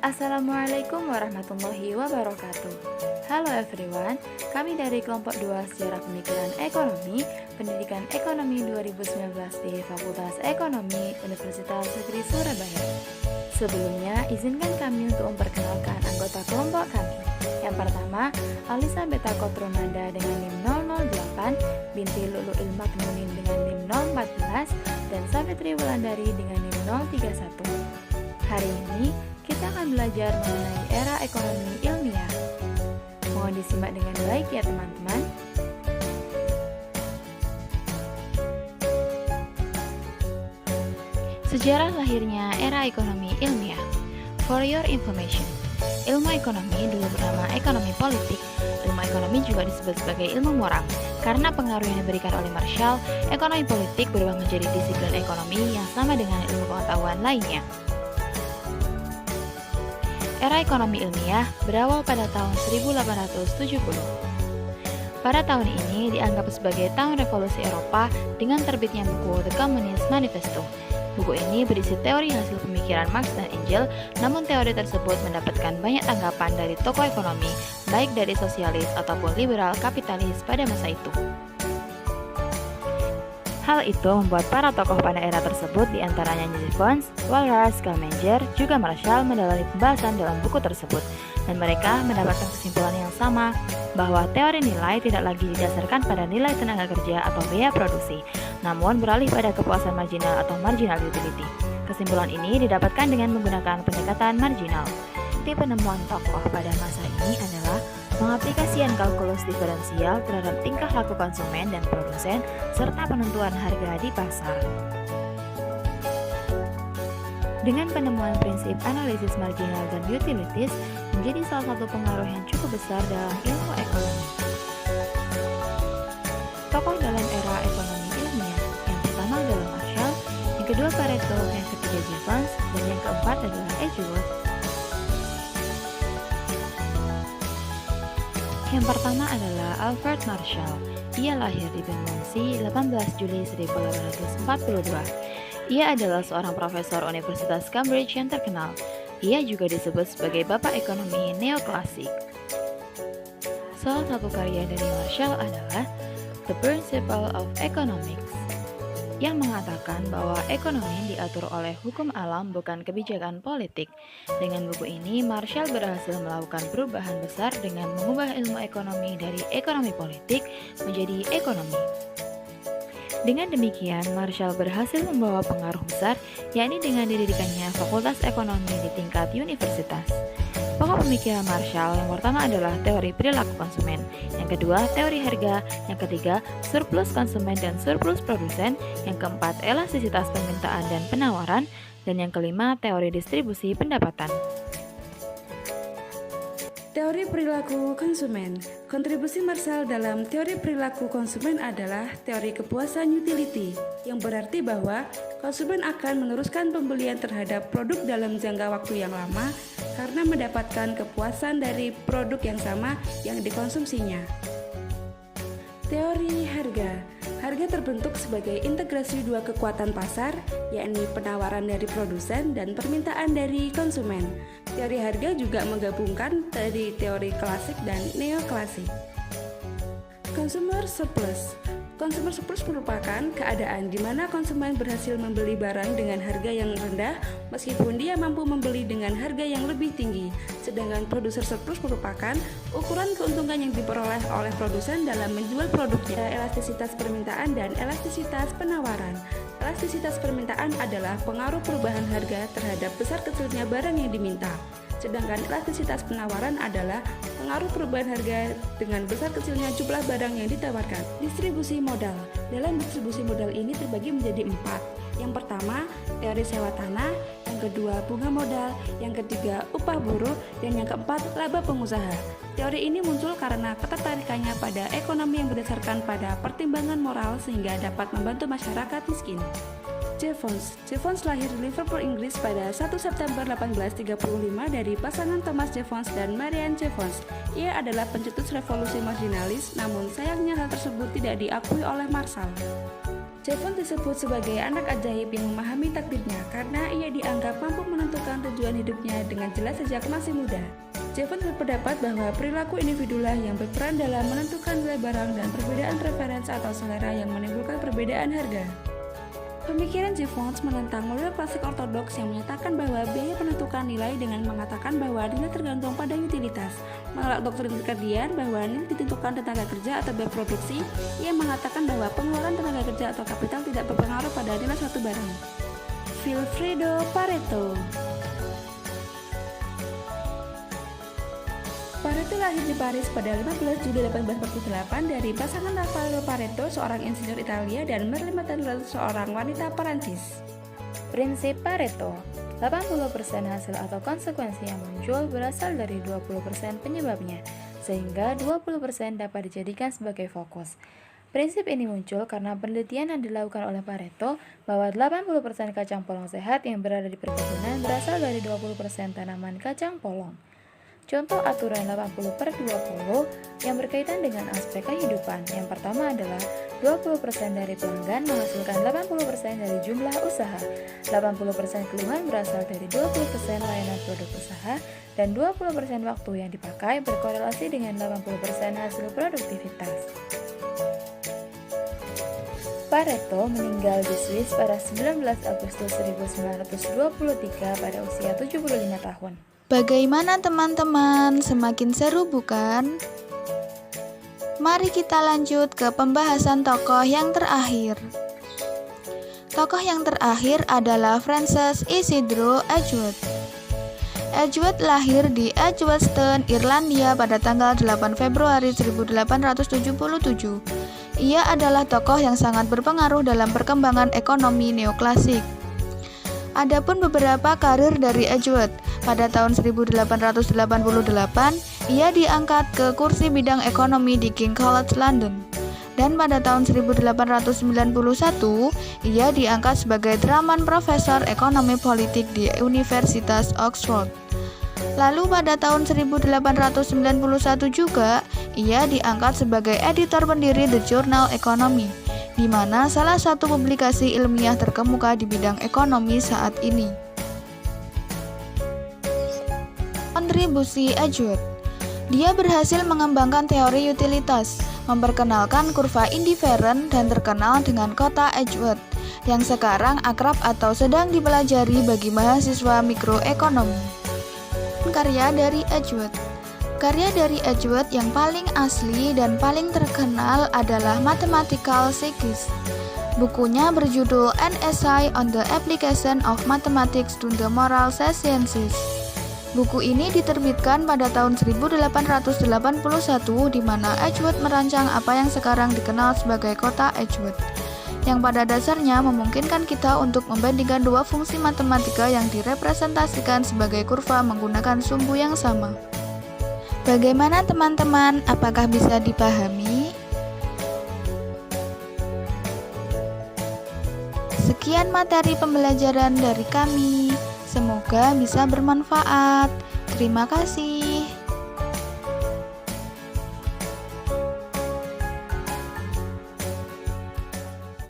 Assalamualaikum warahmatullahi wabarakatuh. Halo everyone, kami dari kelompok 2 Sejarah Pemikiran Ekonomi, Pendidikan Ekonomi 2019 di Fakultas Ekonomi Universitas Negeri Surabaya. Sebelumnya, izinkan kami untuk memperkenalkan anggota kelompok kami. Yang pertama, Alisa Beta Kotronada dengan NIM 008, Binti Lulu Ilmaknunin dengan NIM 014, dan Savitri Wulandari dengan NIM 031. Hari ini, kita akan belajar mengenai era ekonomi ilmiah. Mohon disimak dengan baik ya teman-teman. Sejarah lahirnya era ekonomi ilmiah. For your information, ilmu ekonomi dulu bernama ekonomi politik. Ilmu ekonomi juga disebut sebagai ilmu moral. Karena pengaruh yang diberikan oleh Marshall, ekonomi politik berubah menjadi disiplin ekonomi yang sama dengan ilmu pengetahuan lainnya. Era ekonomi ilmiah berawal pada tahun 1870. Pada tahun ini dianggap sebagai tahun revolusi Eropa dengan terbitnya buku The Communist Manifesto. Buku ini berisi teori hasil pemikiran Marx dan Engels, namun teori tersebut mendapatkan banyak tanggapan dari tokoh ekonomi, baik dari sosialis ataupun liberal kapitalis pada masa itu. Hal itu membuat para tokoh pada era tersebut diantaranya Jeffons, Walras, Schlesinger, juga Marshall mendalami pembahasan dalam buku tersebut, dan mereka mendapatkan kesimpulan yang sama, bahwa teori nilai tidak lagi didasarkan pada nilai tenaga kerja atau biaya produksi, namun beralih pada kepuasan marginal atau marginal utility. Kesimpulan ini didapatkan dengan menggunakan pendekatan marginal. Tipe penemuan tokoh pada masa ini adalah pengaplikasian kalkulus diferensial terhadap tingkah laku konsumen dan produsen, serta penentuan harga di pasar. Dengan penemuan prinsip analisis marginal dan utilities menjadi salah satu pengaruh yang cukup besar dalam ilmu ekonomi. Tokoh dalam era ekonomi ilmiah, yang pertama adalah Marshall, yang kedua Pareto, yang ketiga Jeffons, dan yang keempat adalah Edgeworth. Yang pertama adalah Alfred Marshall. Ia lahir di Bermondsey 18 Juli 1842. Ia adalah seorang profesor Universitas Cambridge yang terkenal. Ia juga disebut sebagai Bapak Ekonomi Neoklasik. Salah satu karya dari Marshall adalah The Principle of Economics, yang mengatakan bahwa ekonomi diatur oleh hukum alam bukan kebijakan politik. Dengan buku ini, Marshall berhasil melakukan perubahan besar dengan mengubah ilmu ekonomi dari ekonomi politik menjadi ekonomi. Dengan demikian, Marshall berhasil membawa pengaruh besar, yakni dengan didirikannya Fakultas Ekonomi di tingkat universitas. Pokok pemikiran Marshall yang pertama adalah teori perilaku konsumen, yang kedua teori harga, yang ketiga surplus konsumen dan surplus produsen, yang keempat elastisitas permintaan dan penawaran, dan yang kelima teori distribusi pendapatan. Teori perilaku konsumen. Kontribusi Marshall dalam teori perilaku konsumen adalah teori kepuasan utility, yang berarti bahwa konsumen akan meneruskan pembelian terhadap produk dalam jangka waktu yang lama karena mendapatkan kepuasan dari produk yang sama yang dikonsumsinya. Teori harga. Harga terbentuk sebagai integrasi dua kekuatan pasar, yakni penawaran dari produsen dan permintaan dari konsumen. Teori harga juga menggabungkan dari teori klasik dan neoklasik. Consumer surplus. Consumer surplus merupakan keadaan di mana konsumen berhasil membeli barang dengan harga yang rendah meskipun dia mampu membeli dengan harga yang lebih tinggi. Sedangkan produser surplus merupakan ukuran keuntungan yang diperoleh oleh produsen dalam menjual produknya. Elastisitas permintaan dan elastisitas penawaran. Elastisitas permintaan adalah pengaruh perubahan harga terhadap besar kecilnya barang yang diminta. Sedangkan elastisitas penawaran adalah pengaruh perubahan harga dengan besar kecilnya jumlah barang yang ditawarkan. Distribusi modal. Dalam distribusi modal ini terbagi menjadi 4. Yang pertama, teori sewa tanah, yang kedua bunga modal, yang ketiga upah buruh, dan yang keempat laba pengusaha. Teori ini muncul karena ketertarikannya pada ekonomi yang berdasarkan pada pertimbangan moral sehingga dapat membantu masyarakat miskin. Jeffons lahir di Liverpool, Inggris pada 1 September 1835 dari pasangan Thomas Jeffons dan Marianne Jeffons. Ia adalah pencetus revolusi marginalis, namun sayangnya hal tersebut tidak diakui oleh Marshall. Jevons disebut sebagai anak ajaib yang memahami takdirnya karena ia dianggap mampu menentukan tujuan hidupnya dengan jelas sejak masih muda. Jevons berpendapat bahwa perilaku individulah yang berperan dalam menentukan nilai barang dan perbedaan referensi atau selera yang menimbulkan perbedaan harga. Pemikiran Jevons menentang model klasik ortodoks yang menyatakan bahwa biaya menentukan nilai dengan mengatakan bahwa nilai tergantung pada utilitas. Menolak doktrin kemudian bahwa nilai ditentukan tenaga kerja atau biaya produksi, ia mengatakan bahwa pengeluaran tenaga kerja atau kapital tidak berpengaruh pada nilai suatu barang. Vilfredo Pareto. Pareto lahir di Paris pada 15 Juli 1848 dari pasangan Raffaello Pareto, seorang insinyur Italia, dan Marlene Maternelle, seorang wanita Perancis. Prinsip Pareto, 80% hasil atau konsekuensi yang muncul berasal dari 20% penyebabnya, sehingga 20% dapat dijadikan sebagai fokus. Prinsip ini muncul karena penelitian yang dilakukan oleh Pareto bahwa 80% kacang polong sehat yang berada di perkebunan berasal dari 20% tanaman kacang polong. Contoh aturan 80/20 yang berkaitan dengan aspek kehidupan. Yang pertama adalah 20% dari pelanggan menghasilkan 80% dari jumlah usaha. 80% keluhan berasal dari 20% layanan produk usaha dan 20% waktu yang dipakai berkorelasi dengan 80% hasil produktivitas. Pareto meninggal di Swiss pada 19 Agustus 1923 pada usia 75 tahun. Bagaimana teman-teman? Semakin seru bukan? Mari kita lanjut ke pembahasan tokoh yang terakhir. Tokoh yang terakhir adalah Francis Isidro Edgeworth. Edgeworth lahir di Edgbaston, Irlandia pada tanggal 8 Februari 1877. Ia adalah tokoh yang sangat berpengaruh dalam perkembangan ekonomi neoklasik. Adapun beberapa karir dari Edgeworth, pada tahun 1888, ia diangkat ke kursi bidang ekonomi di King College London. Dan pada tahun 1891, ia diangkat sebagai Dramman Profesor Ekonomi Politik di Universitas Oxford. Lalu pada tahun 1891 juga, ia diangkat sebagai editor pendiri The Journal Economy, di mana salah satu publikasi ilmiah terkemuka di bidang ekonomi saat ini. Kontribusi Edgeworth. Dia berhasil mengembangkan teori utilitas, memperkenalkan kurva indiferen dan terkenal dengan kota Edgeworth, yang sekarang akrab atau sedang dipelajari bagi mahasiswa mikroekonomi. Karya dari Edgeworth. Karya dari Edgeworth yang paling asli dan paling terkenal adalah Mathematical Psychics. Bukunya berjudul An Essay on the Application of Mathematics to the Moral Sciences. Buku ini diterbitkan pada tahun 1881 di mana Edgeworth merancang apa yang sekarang dikenal sebagai kota Edgeworth, yang pada dasarnya memungkinkan kita untuk membandingkan dua fungsi matematika yang direpresentasikan sebagai kurva menggunakan sumbu yang sama. Bagaimana teman-teman? Apakah bisa dipahami? Sekian materi pembelajaran dari kami. Semoga bisa bermanfaat. Terima kasih.